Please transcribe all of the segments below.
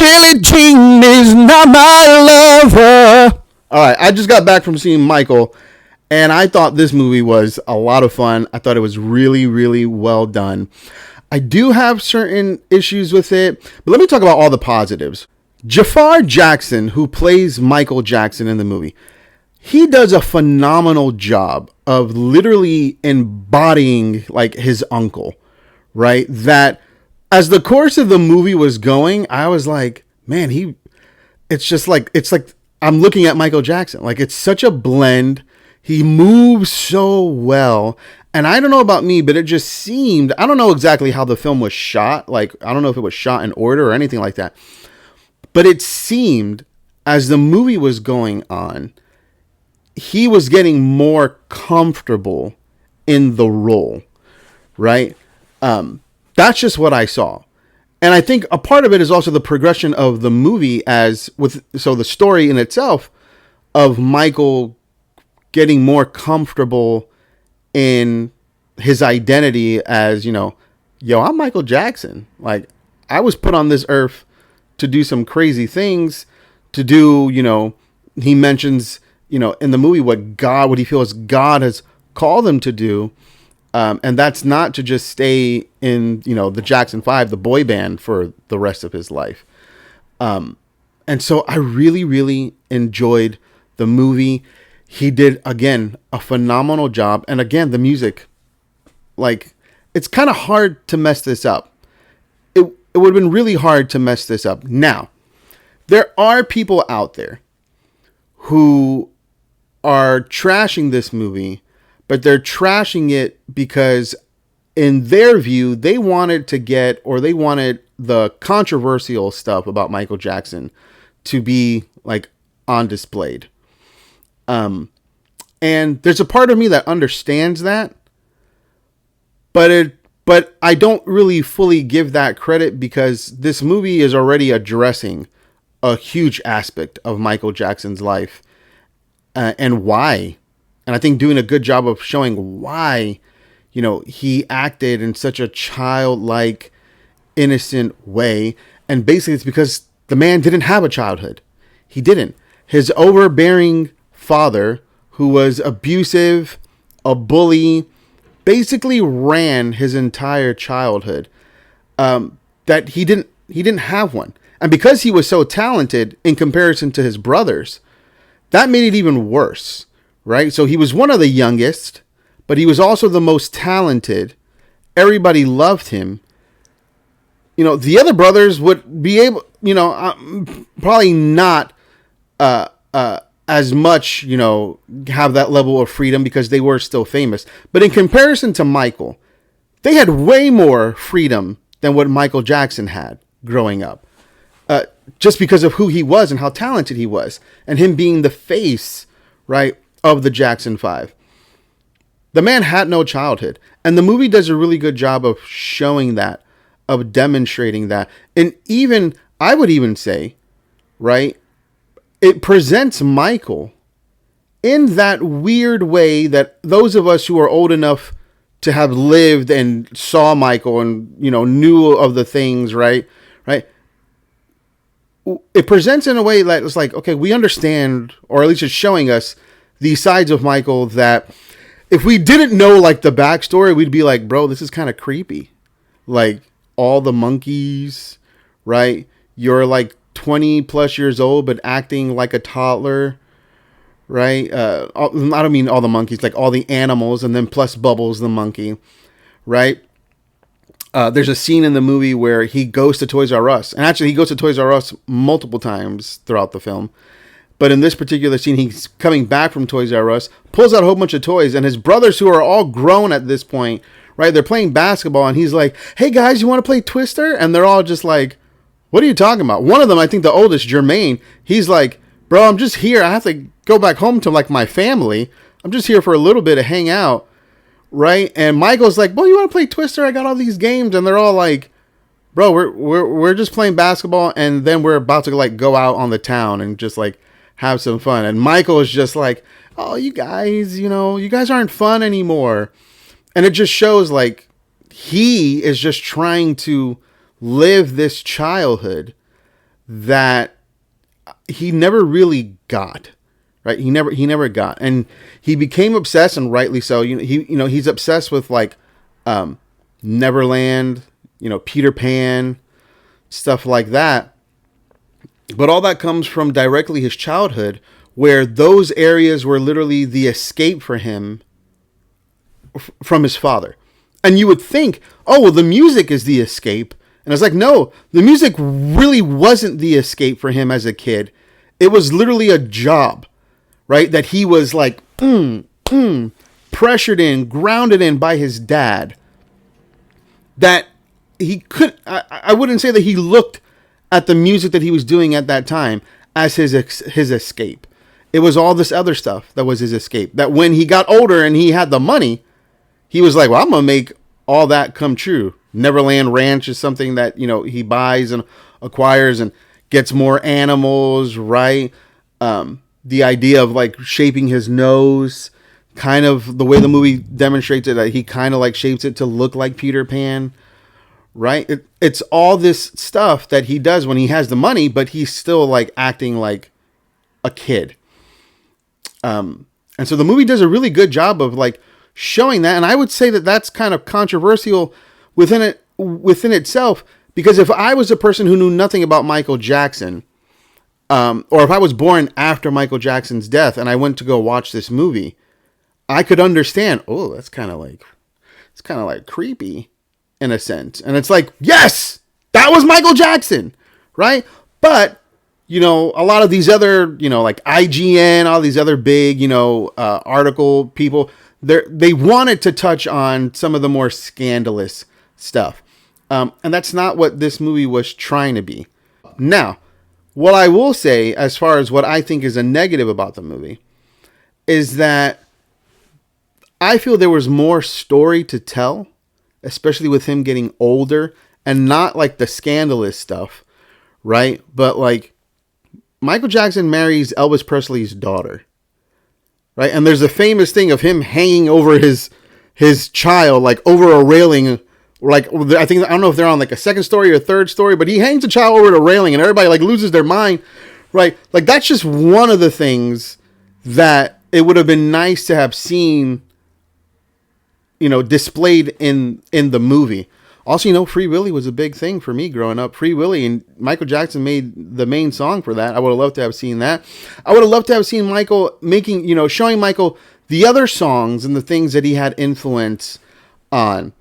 Billie Jean is not my lover. All right, I just got back from seeing Michael, and I thought this movie was a lot of fun. I thought it was really, really well done. I do have certain issues with it, but let me talk about all the positives. Jafar Jackson, who plays Michael Jackson in the movie, he does a phenomenal job of literally embodying like his uncle, right? That as the course of the movie was going, I was like, man, it's like I'm looking at Michael Jackson. Like, it's such a blend. He moves so well. And I don't know about me, but it just seemed, I don't know exactly how the film was shot. Like, I don't know if it was shot in order or anything like that. But it seemed as the movie was going on, he was getting more comfortable in the role, right? That's just what I saw. And I think a part of it is also the progression of the movie so the story in itself of Michael getting more comfortable in his identity as, I'm Michael Jackson. Like, I was put on this earth to do some crazy things, to do, he mentions, in the movie what he feels God has called him to do. And that's not to just stay in, the Jackson 5, the boy band, for the rest of his life. And so I really, really enjoyed the movie. He did, again, a phenomenal job. And again, the music, like, it's kind of hard to mess this up. It would have been really hard to mess this up. Now, there are people out there who are trashing this movie, but they're trashing it because in their view, they wanted the controversial stuff about Michael Jackson to be like on displayed. And there's a part of me that understands that, but I don't really fully give that credit because this movie is already addressing a huge aspect of Michael Jackson's life, and why. And I think doing a good job of showing why, he acted in such a childlike, innocent way. And basically it's because the man didn't have a childhood. He didn't. His overbearing father, who was abusive, a bully, basically ran his entire childhood. That he didn't have one. And because he was so talented in comparison to his brothers, that made it even worse, right? So he was one of the youngest, but he was also the most talented. Everybody loved him. The other brothers would be able, probably not as much, have that level of freedom because they were still famous. But in comparison to Michael, they had way more freedom than what Michael Jackson had growing up. Just because of who he was and how talented he was. And him being the face, right, of the Jackson 5. The man had no childhood. And the movie does a really good job of showing that, of demonstrating that. And even, I would even say, right, it presents Michael in that weird way that those of us who are old enough to have lived and saw Michael and, knew of the things, right? It presents in a way that it's like, okay, we understand, or at least it's showing us these sides of Michael that if we didn't know like the backstory, we'd be like, bro, this is kind of creepy. Like all the monkeys, right? You're like 20 plus years old, but acting like a toddler, right? I don't mean all the monkeys, like all the animals, and then plus Bubbles, the monkey, right? There's a scene in the movie where he goes to Toys R Us. And actually, he goes to Toys R Us multiple times throughout the film. But in this particular scene, he's coming back from Toys R Us, pulls out a whole bunch of toys. And his brothers, who are all grown at this point, right, they're playing basketball. And he's like, hey, guys, you want to play Twister? And they're all just like, what are you talking about? One of them, I think the oldest, Jermaine, he's like, bro, I'm just here. I have to go back home to like my family. I'm just here for a little bit to hang out. Right. And Michael's like, well, you want to play Twister? I got all these games. And they're all like, bro, we're just playing basketball. And then we're about to like go out on the town and just like have some fun. And Michael is just like, oh, you guys, you guys aren't fun anymore. And it just shows like he is just trying to live this childhood that he never really got. Right? He never got, and he became obsessed, and rightly so. He's obsessed with like Neverland, Peter Pan, stuff like that. But all that comes from directly his childhood, where those areas were literally the escape for him from his father. And you would think, oh, well, the music is the escape. And it's like, no, the music really wasn't the escape for him as a kid. It was literally a job, right? That he was like, pressured in, grounded in by his dad. That he could, I wouldn't say that he looked at the music that he was doing at that time as his escape. It was all this other stuff that was his escape. That when he got older and he had the money, he was like, well, I'm going to make all that come true. Neverland Ranch is something that, he buys and acquires and gets more animals, right? The idea of like shaping his nose, kind of the way the movie demonstrates it, he kind of like shapes it to look like Peter Pan, right? It's all this stuff that he does when he has the money, but he's still like acting like a kid. And so the movie does a really good job of like showing that. And I would say that that's kind of controversial within itself, because if I was a person who knew nothing about Michael Jackson, or if I was born after Michael Jackson's death and I went to go watch this movie, I could understand, oh, it's kind of like creepy in a sense. And it's like, yes, that was Michael Jackson, right? But, a lot of these other, like IGN, all these other big, article people, they wanted to touch on some of the more scandalous stuff. And that's not what this movie was trying to be. Now, what I will say, as far as what I think is a negative about the movie, is that I feel there was more story to tell, especially with him getting older, and not like the scandalous stuff, right? But like Michael Jackson marries Elvis Presley's daughter, right? And there's a famous thing of him hanging over his child, like over a railing. Like, I don't know if they're on like a second story or third story, but he hangs the child over the railing and everybody like loses their mind, right? Like, that's just one of the things that it would have been nice to have seen, displayed in the movie. Also, Free Willy was a big thing for me growing up. Free Willy, and Michael Jackson made the main song for that. I would have loved to have seen that. I would have loved to have seen Michael showing Michael the other songs and the things that he had influence on.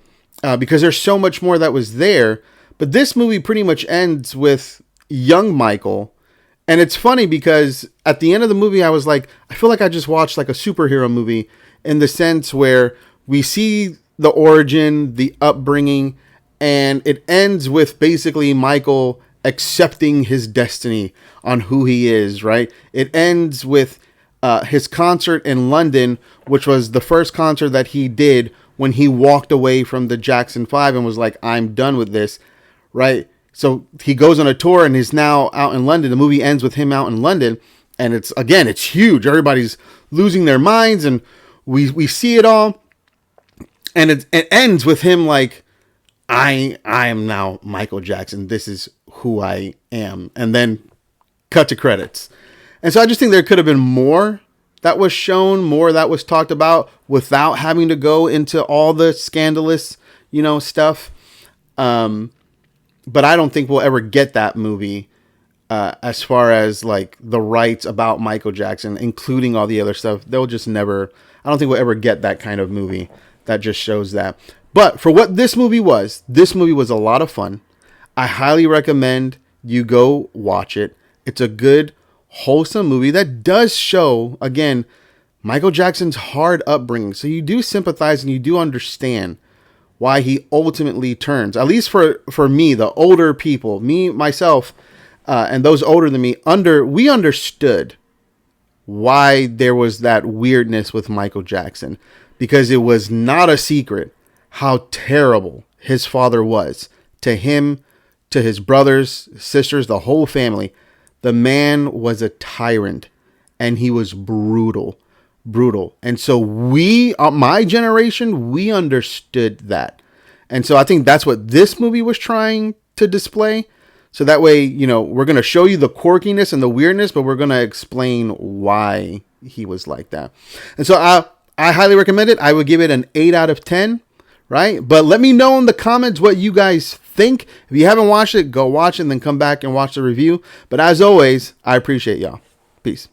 Because there's so much more that was there. But this movie pretty much ends with young Michael. And it's funny because at the end of the movie, I was like, I feel like I just watched like a superhero movie, in the sense where we see the origin, the upbringing, and it ends with basically Michael accepting his destiny on who he is, right? It ends with his concert in London, which was the first concert that he did when he walked away from the Jackson 5 and was like, I'm done with this, right? So he goes on a tour and is now out in London. The movie ends with him out in London, and it's huge. Everybody's losing their minds, and we see it all. And it ends with him like, I am now Michael Jackson. This is who I am. And then cut to credits. And so I just think there could have been more that was shown, more that was talked about, without having to go into all the scandalous, stuff. But I don't think we'll ever get that movie, as far as like the rights about Michael Jackson, including all the other stuff. They'll just never, I don't think we'll ever get that kind of movie that just shows that. But for what this movie was a lot of fun. I highly recommend you go watch it. It's a good, wholesome movie that does show, again, Michael Jackson's hard upbringing. So you do sympathize and you do understand why he ultimately turns, at least for me, the older people, me, myself, and those older than me, we understood why there was that weirdness with Michael Jackson, because it was not a secret how terrible his father was to him, to his brothers, sisters, the whole family. The man was a tyrant, and he was brutal. And so we, my generation, we understood that. And so I think that's what this movie was trying to display. So that way, you know, we're going to show you the quirkiness and the weirdness, but we're going to explain why he was like that. And so I highly recommend it. I would give it an 8 out of 10, right? But let me know in the comments what you guys think. If you haven't watched it, go watch it and then come back and watch the review. But as always, I appreciate y'all. Peace.